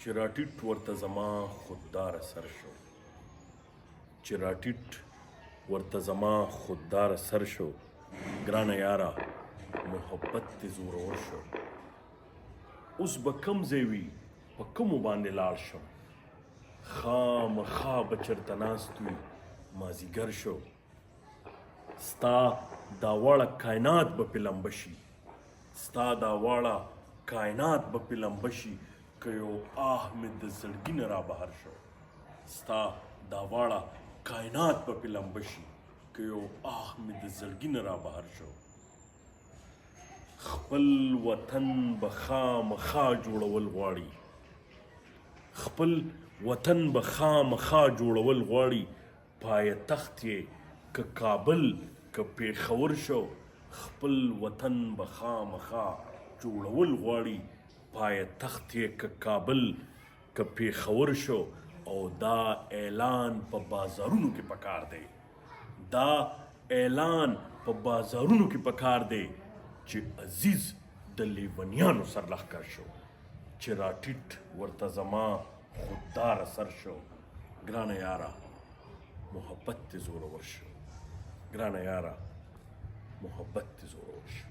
چې راټیټ ورته زما خوددار سر شو، چې راټیټ ورته زما خوددار سر شو، ګرانه یاره محبت دې زورور شو. اوس به کم ځای وي په کومو باندې لاړ شم، خامخا به چېرته ناست وي مازدیګر شو. ستا دا واړه کائنات به پې لمبه شي، ستا دا واړه کائنات به پې لمبه شي که یو آه مې د زړګي نه را بهر شو. ستا دا واړه کائنات به پې لمبه شي که یو آه مې د زړګي نه را بهر شو. خپل وطن به خامخا جوړول غواړي، خپل وطن به خامخا جوړول غواړي، پایتخت یې که کابل که پېښور شو. خپل وطن به خامخا جوړول غواړي، پایتخت یې که کابل که پېښور شو. او دا اعلان په بازارونو کې پکار دی، دا اعلان په بازارونو کې پکار دی چې عزیز د لیونیانو سرلښکر شو، چې راټیټ ورته زما خودداره سر شو. ګرانه یاره محبت دې زورور شو، ګرانه یاره محبت دې زورور شو.